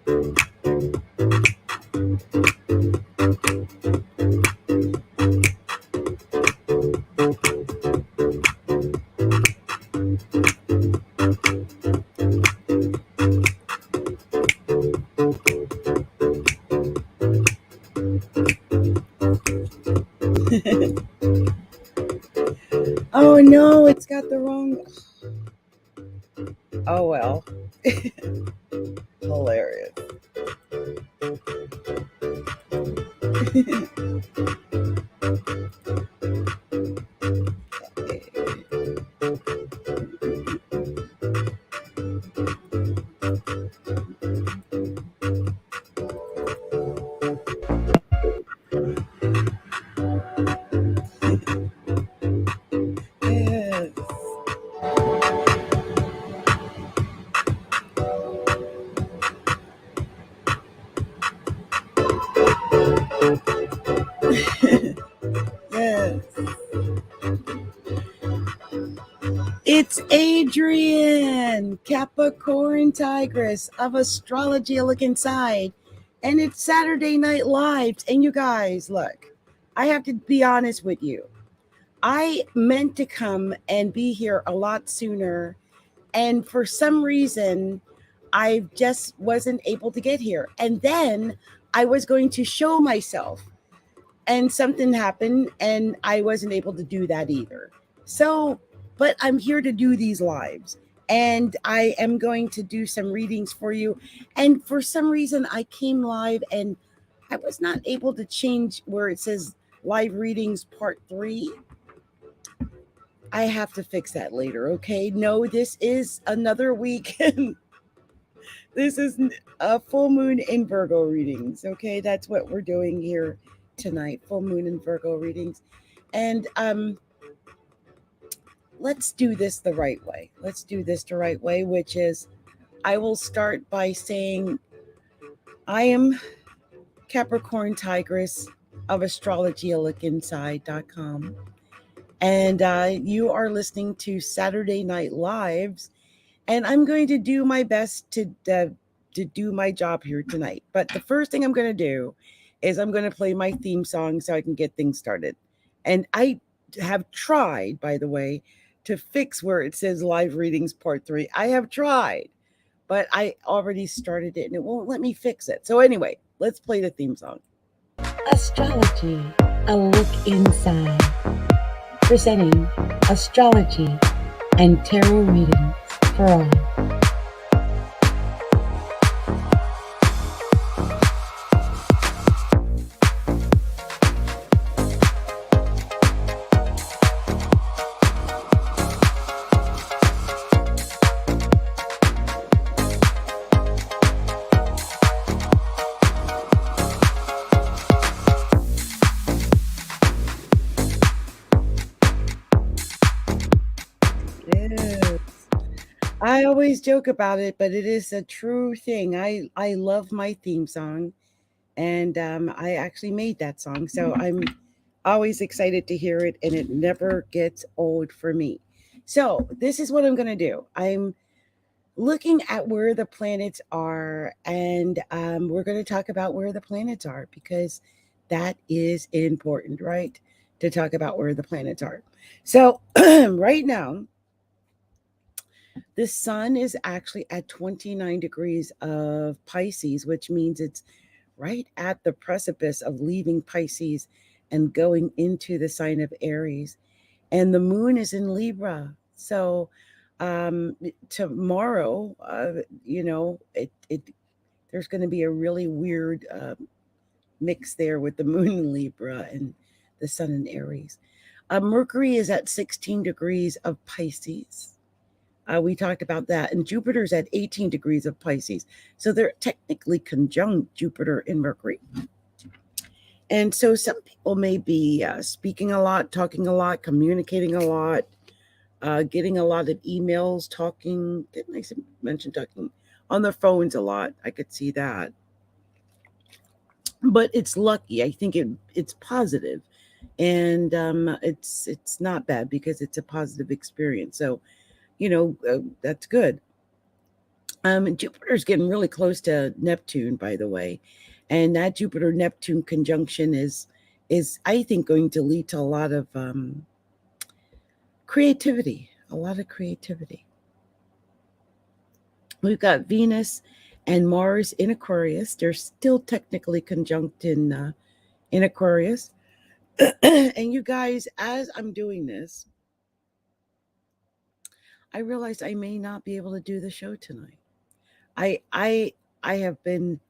Oh no, it's got the wrong. Oh well. Hilarious. Yes. Yes. It's Adrian, Capricorn Tigress of Astrology A Look Inside. And it's Saturday Night Live. And you guys, look, I have to be honest with you. I meant to come and be here a lot sooner. And for some reason, I just wasn't able to get here. And then I was going to show myself. And something happened, and I wasn't able to do that either. So, but I'm here to do these lives, and I am going to do some readings for you. And for some reason, I came live, and I was not able to change where it says live readings part 3. I have to fix that later, okay? No, this is another week. This is a full moon in Virgo readings, okay? That's what we're doing here tonight, full moon in Virgo readings. And let's do this the right way. Let's do this the right way, which is I will start by saying I am Capricorn Tigress of astrologyaLookInside.com. And you are listening to Saturday Night Lives. And I'm going to do my best to do my job here tonight. But the first thing I'm going to do is I'm going to play my theme song so I can get things started. And I have tried, by the way, to fix where it says live readings part 3. I have tried, but I already started it and it won't let me fix it. So anyway, let's play the theme song. Astrology, a look inside. Presenting astrology and tarot readings for all. I always joke about it, but it is a true thing. I love my theme song, and I actually made that song, so I'm always excited to hear it, and it never gets old for me. So this is what I'm going to do. I'm looking at where the planets are, and we're going to talk about where the planets are because that is important, right? To talk about where the planets are. So right now, the sun is actually at 29 degrees of Pisces, which means it's right at the precipice of leaving Pisces and going into the sign of Aries. And the moon is in Libra. So tomorrow, there's going to be a really weird mix there with the moon in Libra and the sun in Aries. Mercury is at 16 degrees of Pisces. We talked about that. And Jupiter's at 18 degrees of Pisces. So they're technically conjunct Jupiter and Mercury. And so some people may be speaking a lot, talking a lot, communicating a lot, getting a lot of emails, talking. Didn't I mention talking on their phones a lot? I could see that. But it's lucky. I think it's positive. And it's not bad because it's a positive experience. So that's good. Jupiter's getting really close to Neptune, by the way, and that Jupiter Neptune conjunction is I think going to lead to a lot of creativity, a lot of creativity. We've got Venus and Mars in Aquarius. They're still technically conjunct in Aquarius. And you guys, as I'm doing this, I realized I may not be able to do the show tonight. I I I have been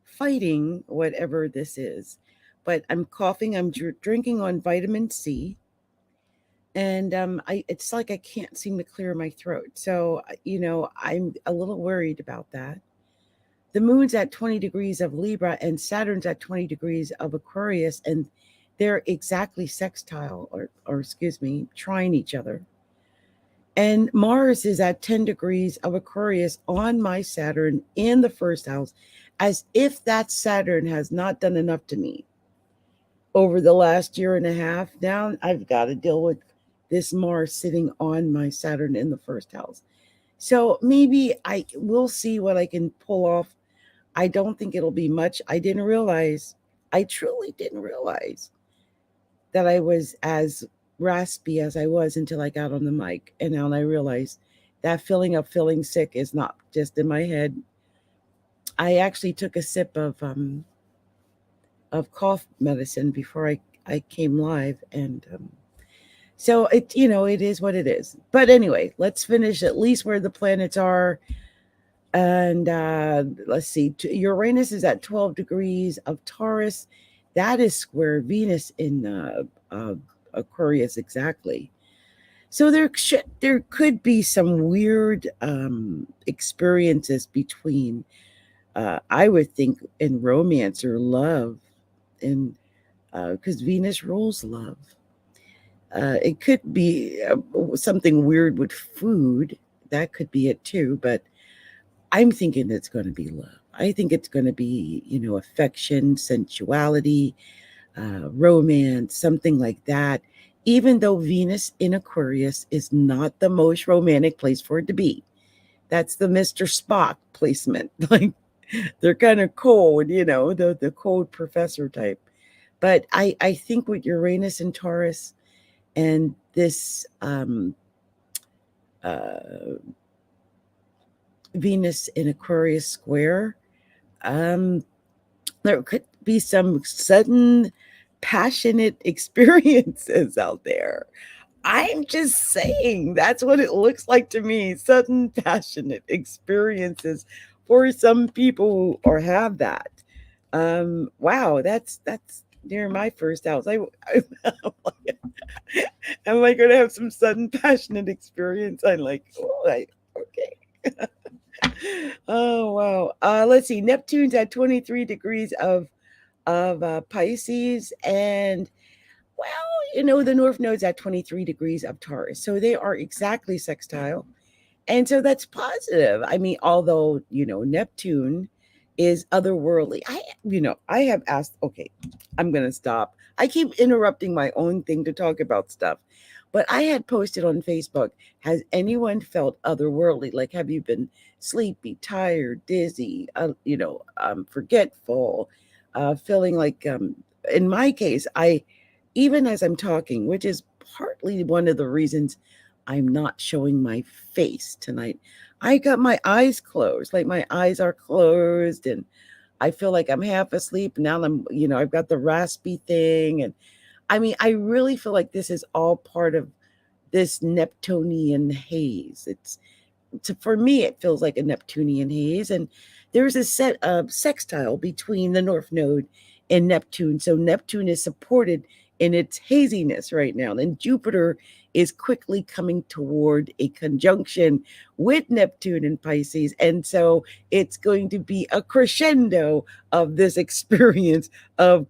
fighting whatever this is, but I'm coughing. I'm drinking on vitamin C, and it's like I can't seem to clear my throat. So I'm a little worried about that. The moon's at 20 degrees of Libra, and Saturn's at 20 degrees of Aquarius, and they're exactly sextile, or excuse me, trying each other. And Mars is at 10 degrees of Aquarius on my Saturn in the first house, as if that Saturn has not done enough to me over the last year and a half. Now I've got to deal with this Mars sitting on my Saturn in the first house. So maybe I will see what I can pull off. I don't think it'll be much. I truly didn't realize that I was as raspy as I was until I got on the mic. And now I realize that feeling of feeling sick is not just in my head. I actually took a sip of cough medicine before I came live. And so it is what it is. But anyway, let's finish at least where the planets are. And let's see, Uranus is at 12 degrees of Taurus. That is square Venus in Aquarius exactly. So there could be some weird experiences between, I would think, in romance or love, and because Venus rules love. It could be something weird with food. That could be it too. But I'm thinking it's going to be love. I think it's going to be, affection, sensuality, romance, something like that. Even though Venus in Aquarius is not the most romantic place for it to be. That's the Mr. Spock placement. Like, they're kind of cold, the cold professor type. But I think with Uranus and Taurus and this Venus in Aquarius square, there could be some sudden passionate experiences out there. I'm just saying that's what it looks like to me. Sudden passionate experiences for some people or have that. Wow, that's near my first house. Am I going to have some sudden passionate experience? I'm like, okay. Oh wow. Let's see. Neptune's at 23 degrees of Pisces, and the North Node's at 23 degrees of Taurus. So they are exactly sextile. And so that's positive. I mean, although, Neptune is otherworldly. I have asked, okay, I'm going to stop. I keep interrupting my own thing to talk about stuff. But I had posted on Facebook, has anyone felt otherworldly? Like, have you been sleepy, tired, dizzy, forgetful, feeling like, in my case, even as I'm talking, which is partly one of the reasons I'm not showing my face tonight. I got my eyes closed, like my eyes are closed, and I feel like I'm half asleep. Now I've got the raspy thing. And I mean, I really feel like this is all part of this Neptunian haze. For me, it feels like a Neptunian haze. And there's a set of sextile between the North Node and Neptune. So Neptune is supported in its haziness right now. And Jupiter is quickly coming toward a conjunction with Neptune and Pisces. And so it's going to be a crescendo of this experience of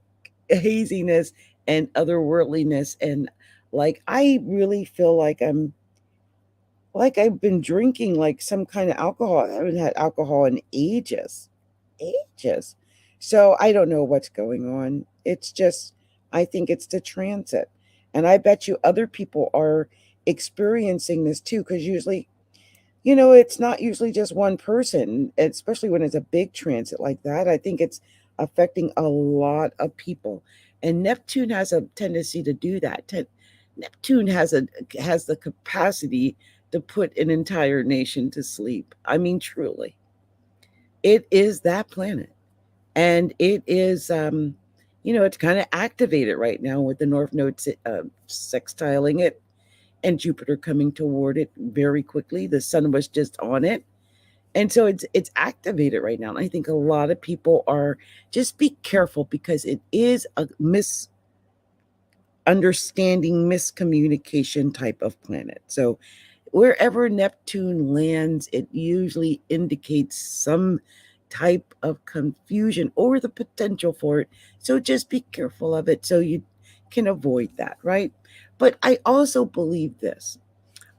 haziness and otherworldliness. And like, I really feel like I've been drinking like some kind of alcohol. I haven't had alcohol in ages. Ages. So I don't know what's going on. It's just, I think it's the transit. And I bet you other people are experiencing this too, because usually it's not usually just one person, especially when it's a big transit like that. I think it's affecting a lot of people. And Neptune has a tendency to do that. Neptune has the capacity to put an entire nation to sleep. I mean, truly, it is that planet, and it is, it's kind of activated right now with the North Node sextiling it, and Jupiter coming toward it very quickly. The Sun was just on it, and so it's activated right now. And I think a lot of people are, just be careful, because it is a misunderstanding, miscommunication type of planet. So wherever Neptune lands, it usually indicates some type of confusion or the potential for it. So just be careful of it so you can avoid that, right? But I also believe this.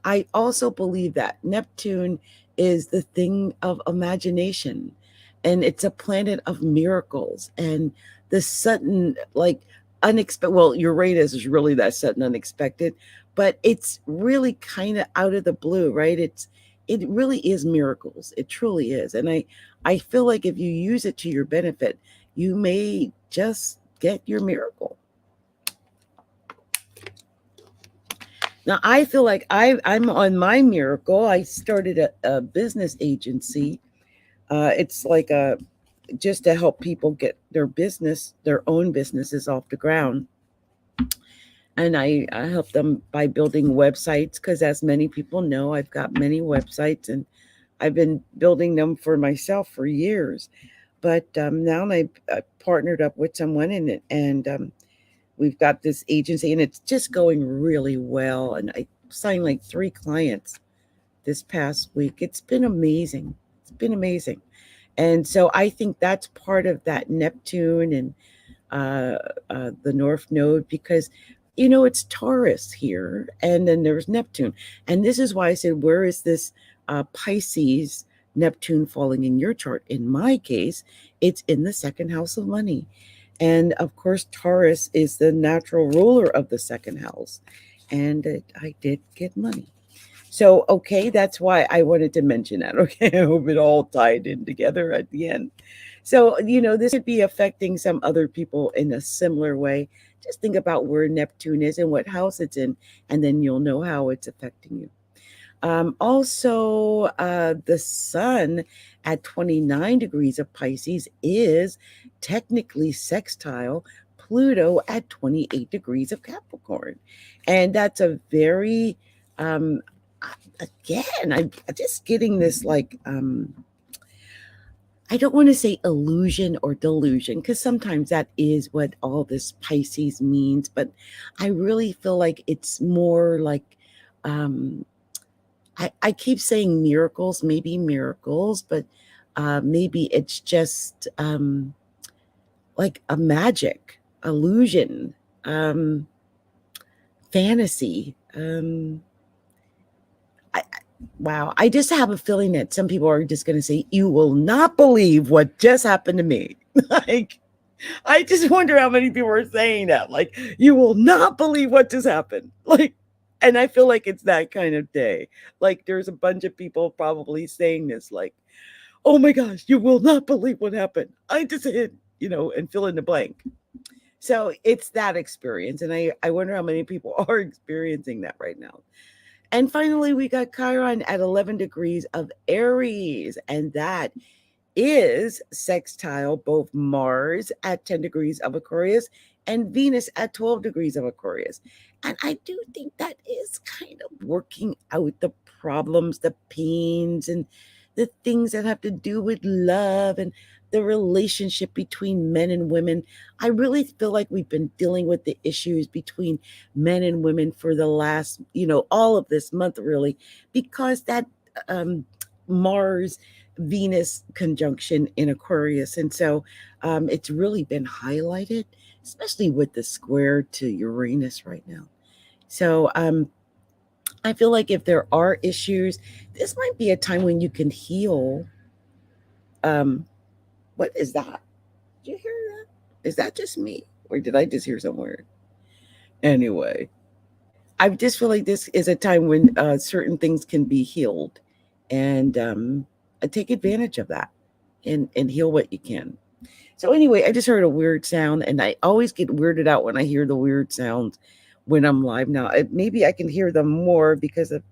I also believe that Neptune is the thing of imagination, and it's a planet of miracles and the sudden, like, unexpected. Well, Uranus is really that sudden unexpected, but it's really kind of out of the blue, right? It really is miracles. It truly is. And I feel like if you use it to your benefit, you may just get your miracle. Now, I feel like I'm on my miracle. I started a business agency. It's like just to help people get their own businesses off the ground. And I help them by building websites, because, as many people know, I've got many websites, and I've been building them for myself for years. But now I partnered up with someone in it, and we've got this agency, and it's just going really well. And I signed like 3 clients this past week. It's been amazing. It's been amazing. And so I think that's part of that Neptune and the North Node, because, it's Taurus here, and then there's Neptune. And this is why I said, where is this Pisces Neptune falling in your chart? In my case, it's in the second house of money. And of course, Taurus is the natural ruler of the second house. And I did get money. So, okay, that's why I wanted to mention that. Okay, I hope it all tied in together at the end. So, this could be affecting some other people in a similar way. Just think about where Neptune is and what house it's in, and then you'll know how it's affecting you. Also, the Sun at 29 degrees of Pisces is technically sextile Pluto at 28 degrees of Capricorn. And that's a very, again, I'm just getting this, like, I don't want to say illusion or delusion, because sometimes that is what all this Pisces means, but I really feel like it's more like, I keep saying miracles, maybe miracles, but maybe it's just like a magic, illusion, fantasy. Wow, I just have a feeling that some people are just going to say, "You will not believe what just happened to me." Like, I just wonder how many people are saying that. Like, you will not believe what just happened. Like, and I feel like it's that kind of day. Like, there's a bunch of people probably saying this, like, "Oh my gosh, you will not believe what happened. I just hit," and fill in the blank. So it's that experience. And I wonder how many people are experiencing that right now. And finally, we got Chiron at 11 degrees of Aries, and that is sextile both Mars at 10 degrees of Aquarius and Venus at 12 degrees of Aquarius. And I do think that is kind of working out the problems, the pains, and the things that have to do with love and the relationship between men and women. I really feel like we've been dealing with the issues between men and women for the last, all of this month, really, because that Mars Venus conjunction in Aquarius. And so it's really been highlighted, especially with the square to Uranus right now. So I feel like if there are issues, this might be a time when you can heal. What is that? Did you hear that? Is that just me? Or did I just hear somewhere? Anyway, I just feel like this is a time when certain things can be healed. and take advantage of that and heal what you can. So anyway, I just heard a weird sound, and I always get weirded out when I hear the weird sounds when I'm live. Now, maybe I can hear them more because I've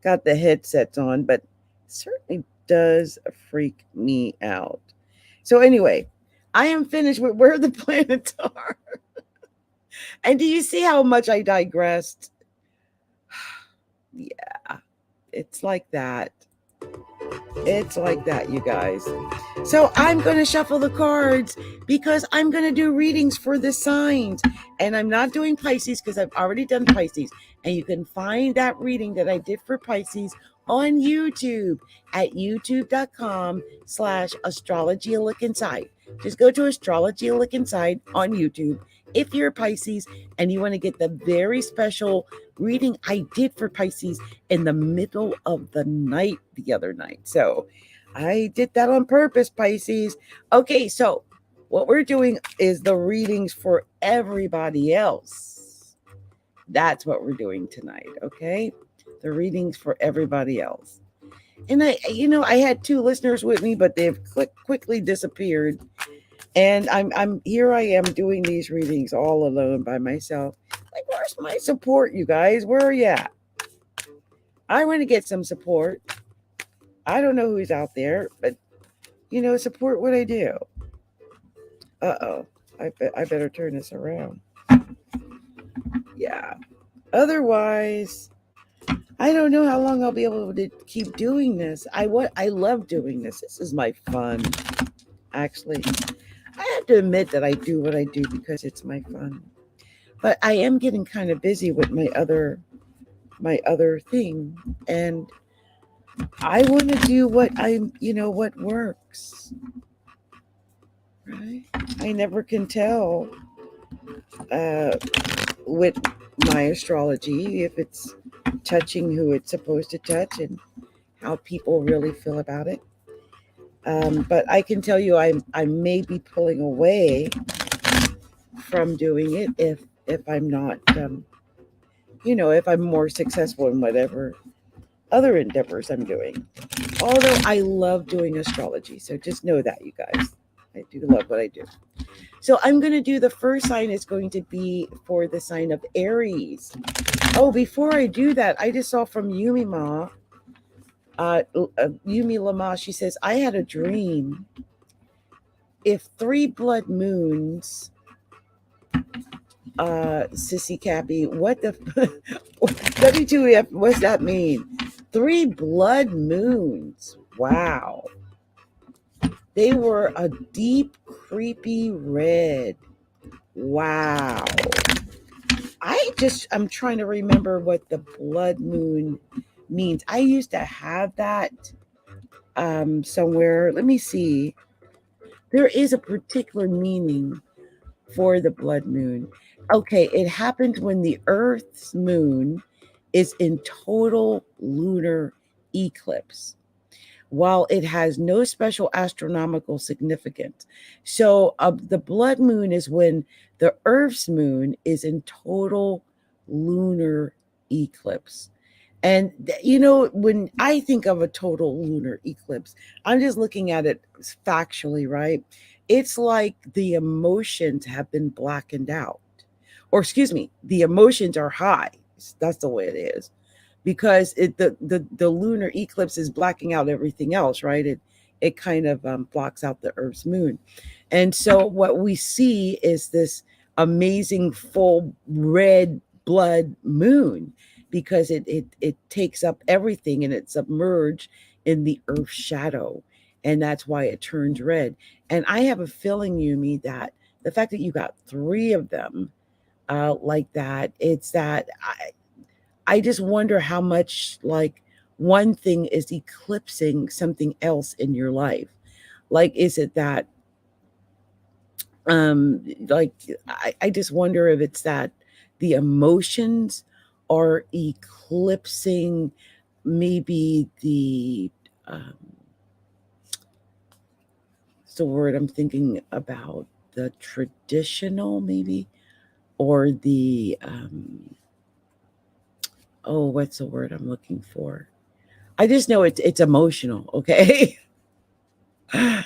got the headsets on, but it certainly does freak me out. So anyway, I am finished with where the planets are. And do you see how much I digressed? Yeah, it's like that. It's like that, you guys. So I'm going to shuffle the cards because I'm going to do readings for the signs. And I'm not doing Pisces because I've already done Pisces. And you can find that reading that I did for Pisces on YouTube at youtube.com/Astrology A Look Inside. Just go to Astrology A Look Inside on YouTube if you're a Pisces and you want to get the very special reading I did for Pisces in the middle of the night the other night. So I did that on purpose, Pisces. Okay, so what we're doing is the readings for everybody else. That's what we're doing tonight, okay? The readings for everybody else. And I had 2 listeners with me, but they've quickly disappeared. And I'm here. I am doing these readings all alone by myself. Like, where's my support, you guys? Where are you at? I want to get some support. I don't know who's out there, but support what I do. Uh-oh. I better turn this around. Yeah. Otherwise, I don't know how long I'll be able to keep doing this. I love doing this. This is my fun. Actually, I have to admit that I do what I do because it's my fun. But I am getting kind of busy with my other thing, and I want to do what what works. Right? I never can tell with my astrology if it's touching who it's supposed to touch and how people really feel about it. But I can tell you I may be pulling away from doing it if I'm not if I'm more successful in whatever other endeavors I'm doing. Although I love doing astrology, so just know that, you guys. I do love what I do. So I'm going to do the first sign is going to be for the sign of Aries. Oh, before I do that, I just saw from Ummi Lama, she says, I had a dream. If 3 blood moons, Sissy Cappy, what the W2F, what's that mean? 3 blood moons. Wow. They were a deep, creepy red. Wow. I'm trying to remember what the blood moon means. I used to have that somewhere. Let me see. There is a particular meaning for the blood moon. Okay, it happened when the Earth's moon is in total lunar eclipse, while it has no special astronomical significance. So the blood moon is when the Earth's moon is in total lunar eclipse. And, when I think of a total lunar eclipse, I'm just looking at it factually, right? It's like the emotions have been blackened out. Or, excuse me, the emotions are high. That's the way it is. Because the lunar eclipse is blacking out everything else, right? It kind of blocks out the Earth's moon. And so what we see is this amazing full red blood moon, because it takes up everything and it's submerged in the Earth's shadow. And that's why it turns red. And I have a feeling, Ummi, that the fact that you got 3 of them like that, it's that I just wonder how much, like, one thing is eclipsing something else in your life. Like, is it that like, I just wonder if it's that the emotions are eclipsing maybe the what's the word I'm thinking about, the traditional, maybe, or the what's the word I'm looking for, I just know it's emotional, okay?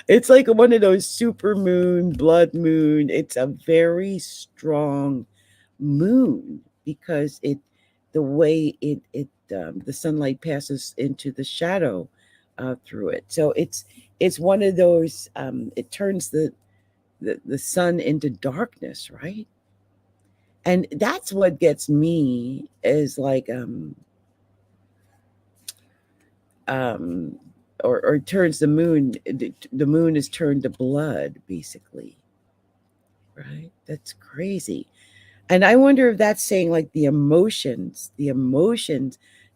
It's like one of those super moon, blood moon. It's a very strong moon because the way the sunlight passes into the shadow through it. So it's one of those. It turns the sun into darkness, right? And that's what gets me is like um or turns the moon is turned to blood basically, right? That's crazy. And I wonder if that's saying like the emotions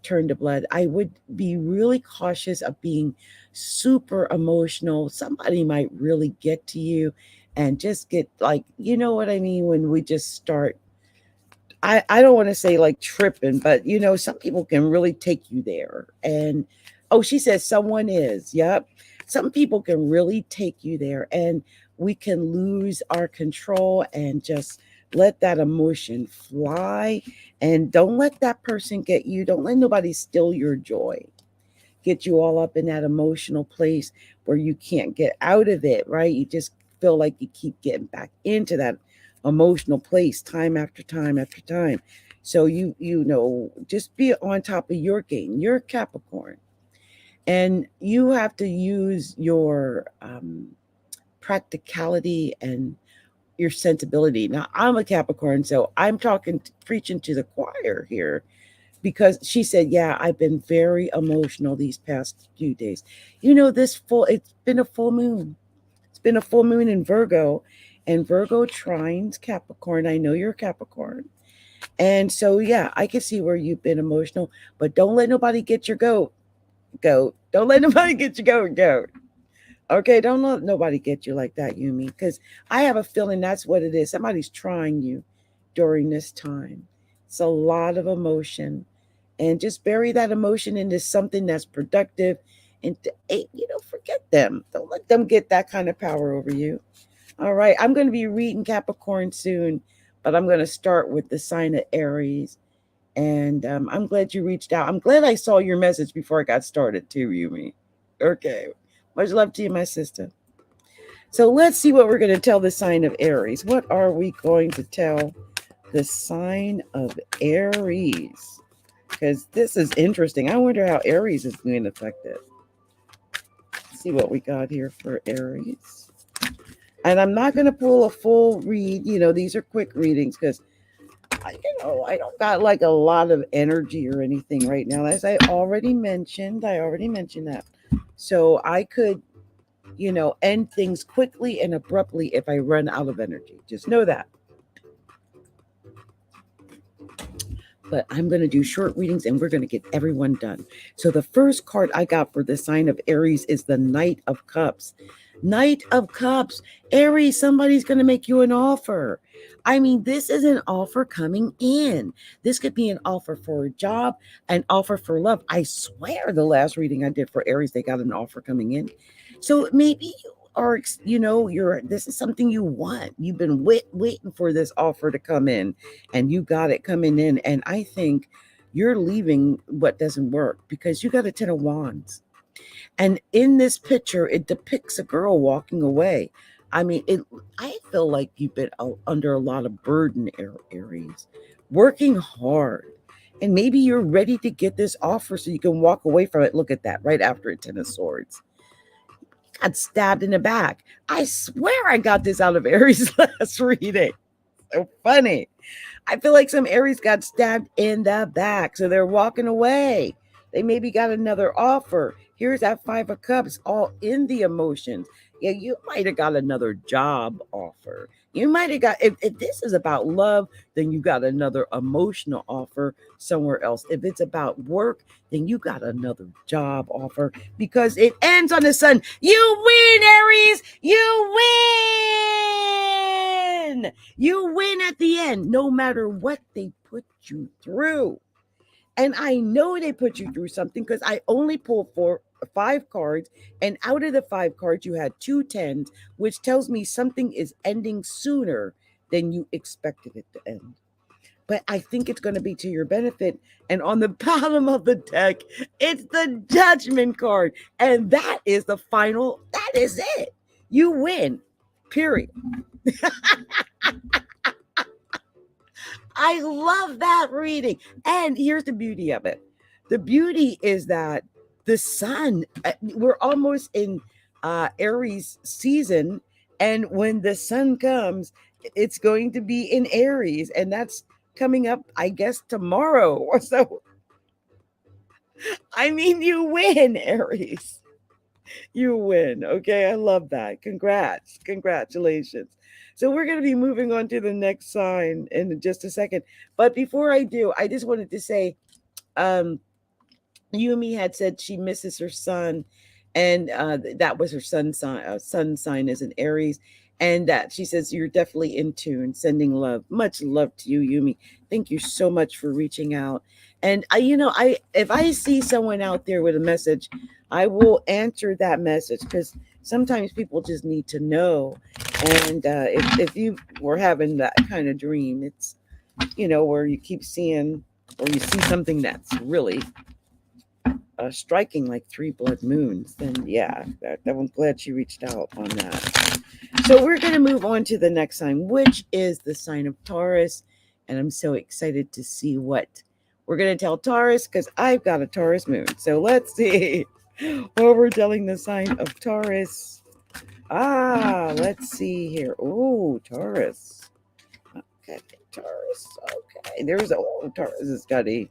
turn to blood. I would be really cautious of being super emotional. Somebody might really get to you and just get like, you know what I mean, when we just start I don't want to say like tripping, but some people can really take you there. And oh, she says someone is. Yep. Some people can really take you there and we can lose our control and just let that emotion fly and don't let that person get you. Don't let nobody steal your joy. Get you all up in that emotional place where you can't get out of it, right? You just feel like you keep getting back into that emotional place time after time after time. So just be on top of your game. You're a Capricorn, and you have to use your practicality and your sensibility. Now, I'm a Capricorn, so I'm preaching to the choir here because she said, "Yeah, I've been very emotional these past few days." It's been a full moon. It's been a full moon in Virgo, and Virgo trines Capricorn. I know you're a Capricorn. And so, yeah, I can see where you've been emotional, but don't let nobody get your goat. Goat. Don't let nobody get your goat. Okay, don't let nobody get you like that, Yumi, because I have a feeling that's what it is. Somebody's trying you during this time. It's a lot of emotion, and just bury that emotion into something that's productive, and forget them. Don't let them get that kind of power over you. All right, I'm going to be reading Capricorn soon, but I'm going to start with the sign of Aries. And I'm glad you reached out. I'm glad I saw your message before I got started, too, Yumi. Okay. Much love to you, my sister. So let's see what we're going to tell the sign of Aries. What are we going to tell the sign of Aries? Because this is interesting. I wonder how Aries is being affected. Let's see what we got here for Aries. And I'm not going to pull a full read. These are quick readings because I don't got like a lot of energy or anything right now. As I already mentioned that. So I could, end things quickly and abruptly if I run out of energy. Just know that. But I'm going to do short readings and we're going to get everyone done. So the first card I got for the sign of Aries is the Knight of Cups. Knight of Cups. Aries, somebody's going to make you an offer. I mean, this is an offer coming in. This could be an offer for a job, an offer for love. I swear the last reading I did for Aries, they got an offer coming in. So maybe you are, this is something you want. You've been waiting for this offer to come in and you got it coming in. And I think you're leaving what doesn't work because you got a 10 of wands. And in this picture, it depicts a girl walking away. I mean, I feel like you've been under a lot of burden, Aries, working hard. And maybe you're ready to get this offer so you can walk away from it. Look at that, right after a 10 of swords. Got stabbed in the back. I swear I got this out of Aries last reading. So funny. I feel like some Aries got stabbed in the back, so they're walking away. They maybe got another offer. Here's that 5 of Cups, all in the emotions. Yeah, you might have got another job offer. You might have got, if this is about love, then you got another emotional offer somewhere else. If it's about work, then you got another job offer because it ends on the sun. You win, Aries! You win! You win at the end, no matter what they put you through. And I know they put you through something because I only pulled 5 cards, and out of the 5 cards, you had 2 tens, which tells me something is ending sooner than you expected it to end. but I think it's going to be to your benefit. And on the bottom of the deck, it's the Judgment card. And that is the final, that is it. You win, period. I love that reading. And here's the beauty of it. The beauty is that the sun, we're almost in Aries season. And when the sun comes, it's going to be in Aries. And that's coming up, I guess, tomorrow. So, I mean, you win, Aries. You win. Okay. I love that. Congrats. Congratulations. So we're going to be moving on to the next sign in just a second. But before I do, I just wanted to say, Ummi had said she misses her son, and that was her sun sign is an Aries, and that she says you're definitely in tune. Sending love, much love to you, Ummi. Thank you so much for reaching out. And I if I see someone out there with a message, I will answer that message because sometimes people just need to know. And if you were having that kind of dream, it's where you keep seeing or you see something that's really striking like three blood moons, then yeah, I'm glad she reached out on that. So we're going to move on to the next sign, which is the sign of Taurus. And I'm so excited to see what we're going to tell Taurus because I've got a Taurus moon. So let's see what we're telling the sign of Taurus. Let's see here. Oh, Taurus. Okay, Taurus. Okay, Taurus has got a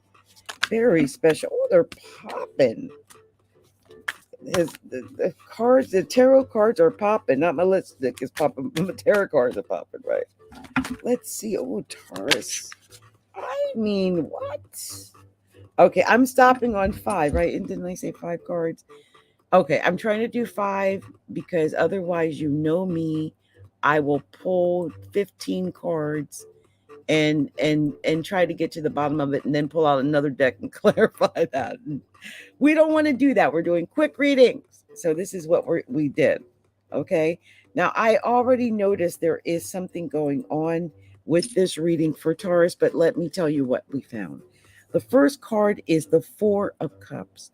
very special. Oh, they're popping. The cards, the tarot cards are popping. Not my lipstick is popping. My tarot cards are popping, right? Let's see. Oh, Taurus. I mean, what? Okay, I'm stopping on 5, right? And didn't I say 5 cards? Okay, I'm trying to do 5 because otherwise, me, I will pull 15 cards and try to get to the bottom of it and then pull out another deck and clarify that. We don't want to do that. We're doing quick readings. So this is what we did. Okay. Now I already noticed there is something going on with this reading for Taurus, but let me tell you what we found. The first card is the 4 of Cups.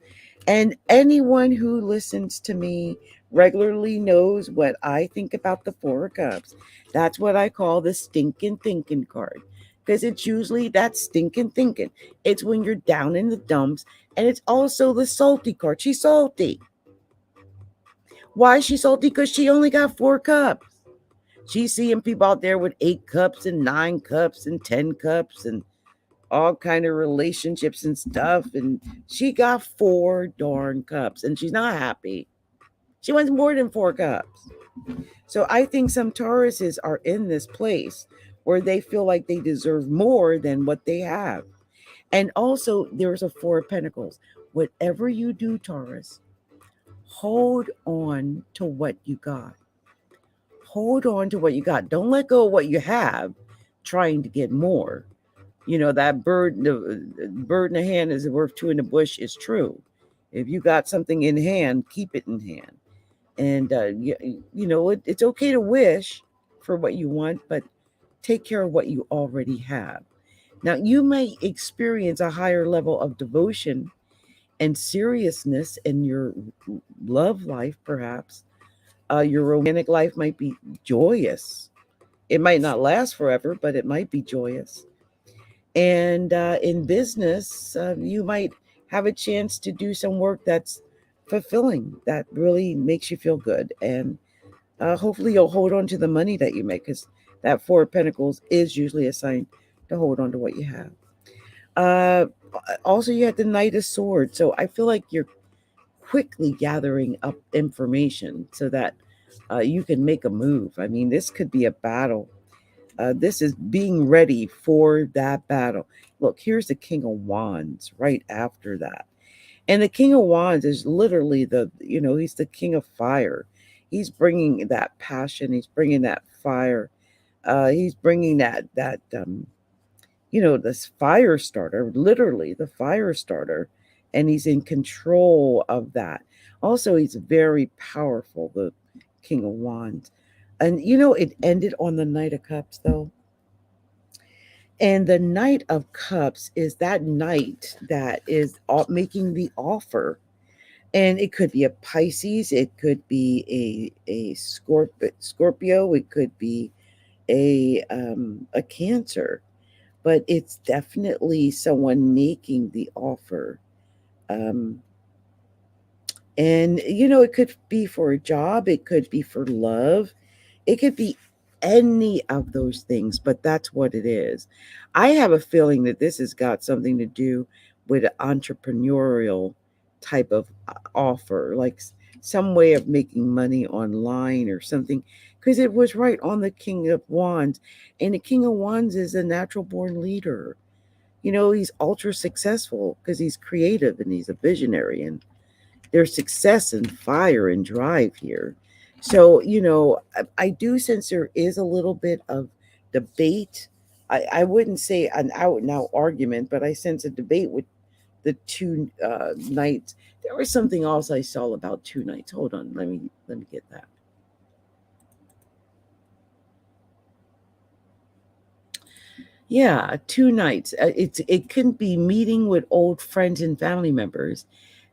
And anyone who listens to me regularly knows what I think about the 4 of Cups. That's what I call the stinking thinking card. Because it's usually that stinking thinking. It's when you're down in the dumps. And it's also the salty card. She's salty. Why is she salty? Because she only got 4 cups. She's seeing people out there with 8 cups and 9 cups and 10 cups and all kind of relationships and stuff. And she got 4 darn cups. And she's not happy. She wants more than 4 cups. So I think some Tauruses are in this place where they feel like they deserve more than what they have. And also, there's a 4 of Pentacles. Whatever you do, Taurus, hold on to what you got. Hold on to what you got. Don't let go of what you have, trying to get more. That the bird in the hand is worth 2 in the bush is true. If you got something in hand, keep it in hand. And, it's okay to wish for what you want, but take care of what you already have. Now, you may experience a higher level of devotion and seriousness in your love life, perhaps. Your romantic life might be joyous. It might not last forever, but it might be joyous. And in business, you might have a chance to do some work that's fulfilling, that really makes you feel good. And hopefully you'll hold on to the money that you make because that 4 of Pentacles is usually a sign to hold on to what you have. Also, you had the Knight of Swords. So I feel like you're quickly gathering up information so that you can make a move. I mean, this could be a battle. This is being ready for that battle. Look, here's the King of Wands right after that. And the King of Wands is literally he's the King of Fire. He's bringing that passion. He's bringing that fire. He's bringing that this fire starter, literally the fire starter, and he's in control of that. Also, he's very powerful, the King of Wands. And it ended on the Knight of Cups, though. And the Knight of Cups is that knight that is making the offer. And it could be a Pisces, it could be a Scorpio, it could be a Cancer, but it's definitely someone making the offer. Um, and it could be for a job, it could be for love, it could be any of those things, but that's what it is. I have a feeling that this has got something to do with an entrepreneurial type of offer, like some way of making money online or something, because it was right on the King of Wands. And the King of Wands is a natural born leader. He's ultra successful because he's creative and he's a visionary, and there's success and fire and drive here. So, I do sense there is a little bit of debate. I wouldn't say an out and out argument, but I sense a debate with the two knights. There was something else I saw about two knights. Hold on, let me get that. Yeah, two knights. It can be meeting with old friends and family members,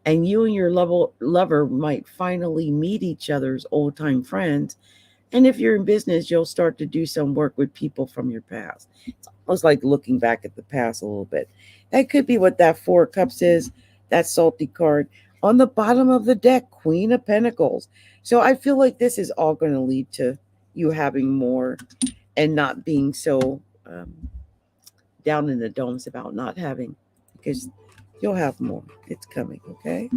and you and your lover might finally meet each other's old time friends. And if you're in business, you'll start to do some work with people from your past. It's almost like looking back at the past a little bit. That could be what that Four of Cups is, that salty card. On the bottom of the deck, Queen of Pentacles. So I feel like this is all going to lead to you having more and not being so down in the dumps about not having, because you'll have more. It's coming, okay?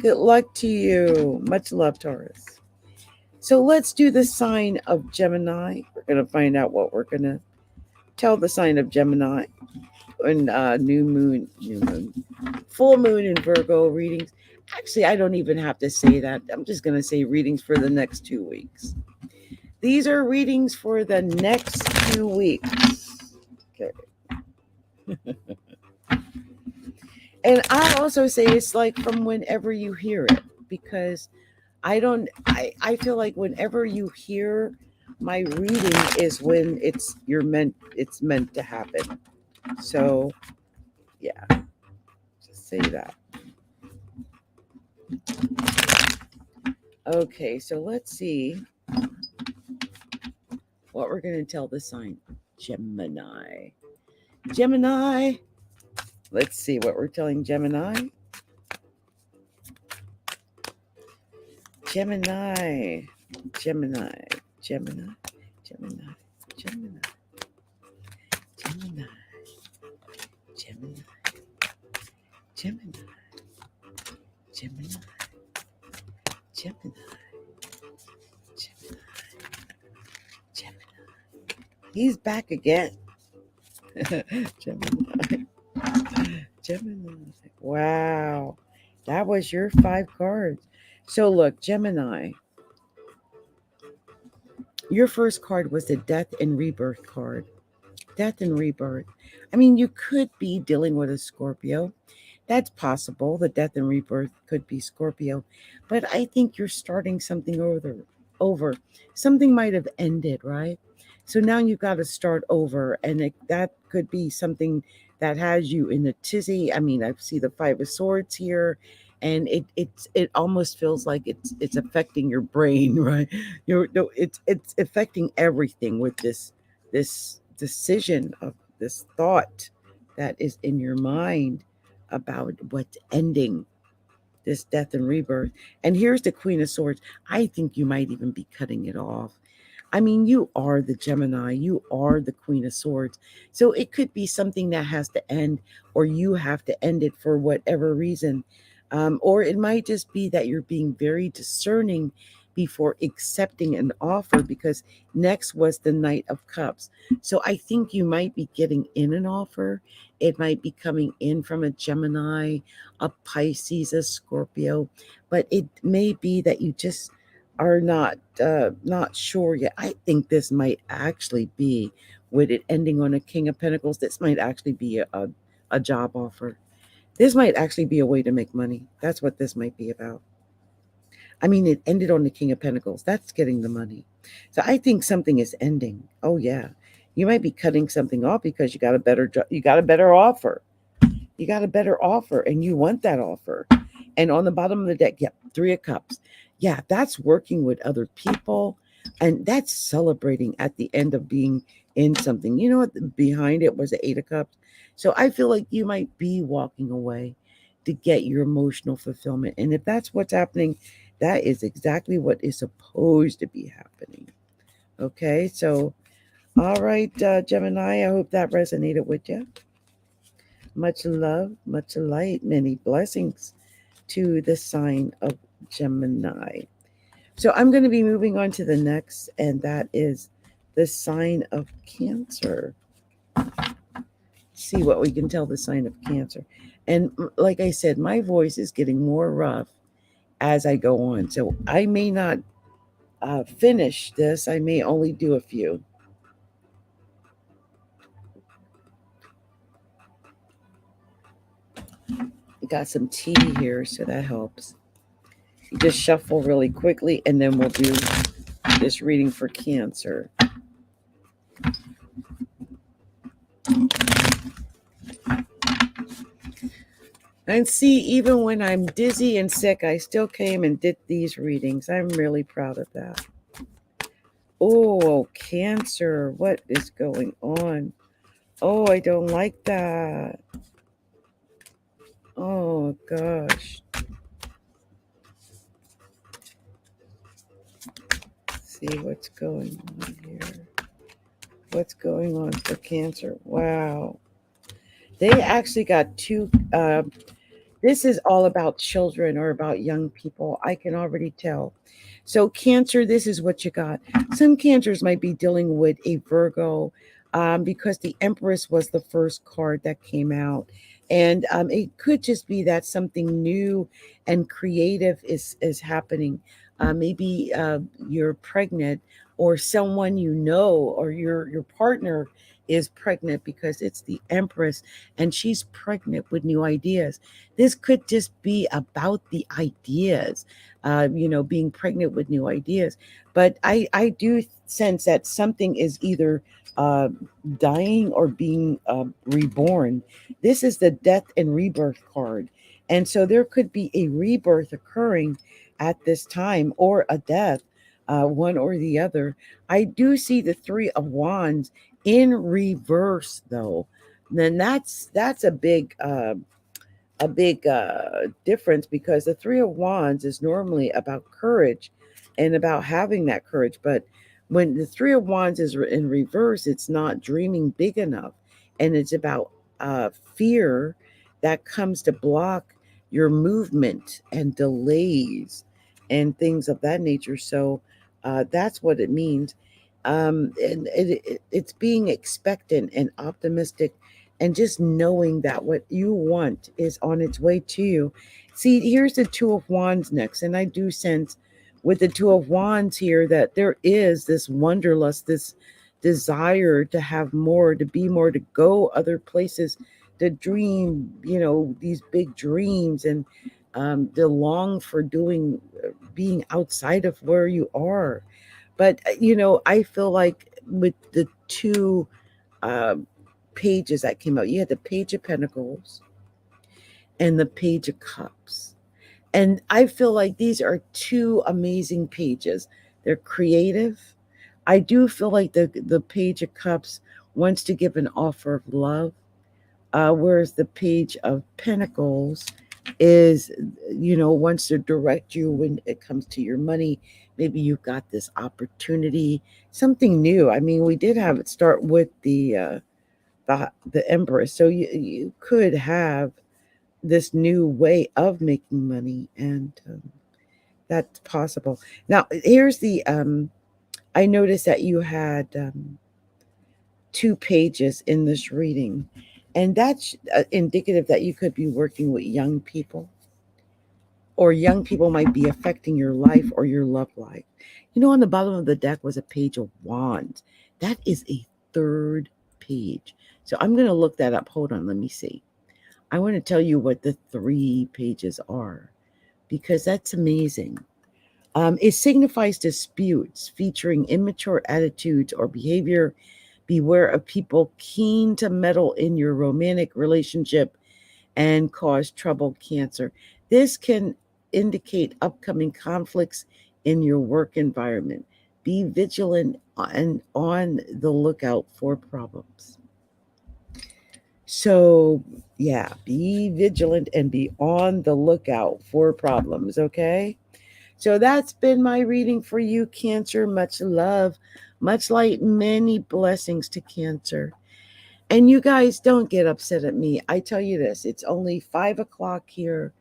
Good luck to you. Much love, Taurus. So let's do the sign of Gemini. We're going to find out what we're going to tell the sign of Gemini in new moon, full moon in Virgo readings. Actually, I don't even have to say that. I'm just going to say readings for the next 2 weeks. These are readings for the next 2 weeks. Okay. And I'll also say it's like from whenever you hear it, because I feel like whenever you hear my reading is when it's meant to happen. So yeah, just say that. Okay, so let's see what we're going to tell the sign Gemini. Gemini. Let's see what we're telling Gemini. Gemini. Gemini. Gemini. Gemini. Gemini. Gemini. Gemini. Gemini. Gemini. Gemini. Gemini. Gemini. He's back again. Gemini. Gemini. Wow. That was your 5 cards. So look, Gemini. Your first card was the Death and Rebirth card. Death and rebirth. I mean, you could be dealing with a Scorpio. That's possible. The death and rebirth could be Scorpio. But I think you're starting something over. Something might have ended, right? So now you've got to start over. And that could be something that has you in a tizzy. I mean, I see the 5 of Swords here. And it almost feels like it's affecting your brain, right? It's affecting everything with this decision of this thought that is in your mind about what's ending, this death and rebirth. And here's the Queen of Swords. I think you might even be cutting it off. I mean, you are the Gemini, you are the Queen of Swords. So it could be something that has to end, or you have to end it for whatever reason. Or it might just be that you're being very discerning before accepting an offer, because next was the Knight of Cups. So I think you might be getting in an offer. It might be coming in from a Gemini, a Pisces, a Scorpio, but it may be that you just are not sure yet. I think this might actually be, with it ending on a King of Pentacles, this might actually be a job offer. This might actually be a way to make money. That's what this might be about. I mean, it ended on the King of Pentacles. That's getting the money. So I think something is ending. Oh, yeah. You might be cutting something off because you got a better job, you got a better offer. You got a better offer and you want that offer. And on the bottom of the deck, yep, 3 of Cups. Yeah, that's working with other people. And that's celebrating at the end of being in something. You know what? Behind it was the 8 of Cups. So I feel like you might be walking away to get your emotional fulfillment. And if that's what's happening, that is exactly what is supposed to be happening. Okay, so all right, Gemini, I hope that resonated with you. Much love, much light, many blessings to the sign of Gemini. So I'm going to be moving on to the next, and that is the sign of Cancer. See what we can tell the sign of Cancer. And like I said, my voice is getting more rough as I go on. So I may not finish this. I may only do a few. Got some tea here, so that helps. You just shuffle really quickly, and then we'll do this reading for Cancer. And see, even when I'm dizzy and sick, I still came and did these readings. I'm really proud of that. Oh, Cancer, what is going on? Oh, I don't like that. Oh, gosh. Let's see what's going on here. What's going on for Cancer? Wow. They actually got two. This is all about children or about young people. I can already tell. So Cancer, this is what you got. Some Cancers might be dealing with a Virgo because the Empress was the first card that came out. And it could just be that something new and creative is happening. Maybe you're pregnant, or someone you know, or your partner is pregnant because it's the Empress and she's pregnant with new ideas. This could just be about the ideas, being pregnant with new ideas. But I do sense that something is either uh, dying or being reborn. This is the death and rebirth card. And so there could be a rebirth occurring at this time, or a death, one or the other. I do see the 3 of Wands in reverse, though. Then that's a big difference, because the 3 of Wands is normally about courage and about having that courage. But when the 3 of Wands is in reverse, it's not dreaming big enough. And it's about fear that comes to block your movement and delays and things of that nature. So that's what it means. And it's being expectant and optimistic, and just knowing that what you want is on its way to you. See, here's the 2 of Wands next, and I do sense with the 2 of Wands here that there is this wanderlust, this desire to have more, to be more, to go other places, to dream, these big dreams, and the long for being outside of where you are. But I feel like with the 2 pages that came out, you had the Page of Pentacles and the Page of Cups. And I feel like these are 2 amazing pages. They're creative. I do feel like the Page of Cups wants to give an offer of love, whereas the Page of Pentacles is, wants to direct you when it comes to your money. Maybe you've got this opportunity, something new. I mean, we did have it start with the Empress, so you could have this new way of making money, and that's possible. Now, here's the I noticed that you had 2 pages in this reading, and that's indicative that you could be working with young people, or young people might be affecting your life or your love life. On the bottom of the deck was a Page of Wands. That is a 3rd page. So I'm going to look that up. Hold on, let me see. I want to tell you what the 3 pages are, because that's amazing. It signifies disputes featuring immature attitudes or behavior Beware of people keen to meddle in your romantic relationship and cause trouble, Cancer. This can indicate upcoming conflicts in your work environment. Be vigilant and on the lookout for problems. So, yeah, be vigilant and be on the lookout for problems, okay? So that's been my reading for you, Cancer. Much love, much light, many blessings to Cancer. And you guys don't get upset at me. I tell you this, it's only 5 o'clock here.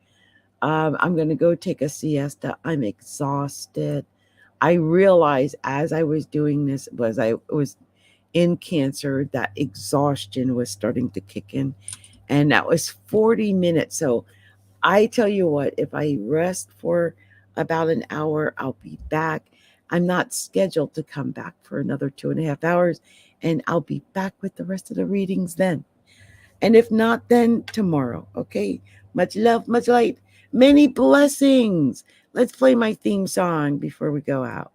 I'm going to go take a siesta. I'm exhausted. I realized as I was doing this, was I was in Cancer, that exhaustion was starting to kick in. And that was 40 minutes. So I tell you what, if I rest for about an hour, I'll be back. I'm not scheduled to come back for another 2.5 hours, and I'll be back with the rest of the readings then. And if not, then tomorrow. Okay. Much love, much light, many blessings. Let's play my theme song before we go out.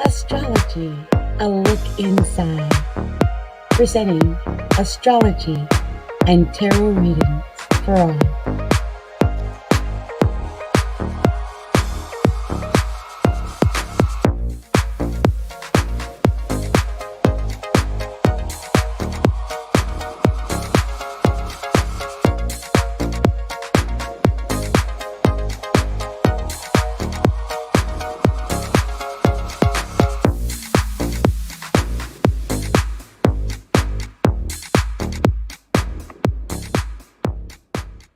Astrology, a look inside. Presenting astrology and tarot readings for all.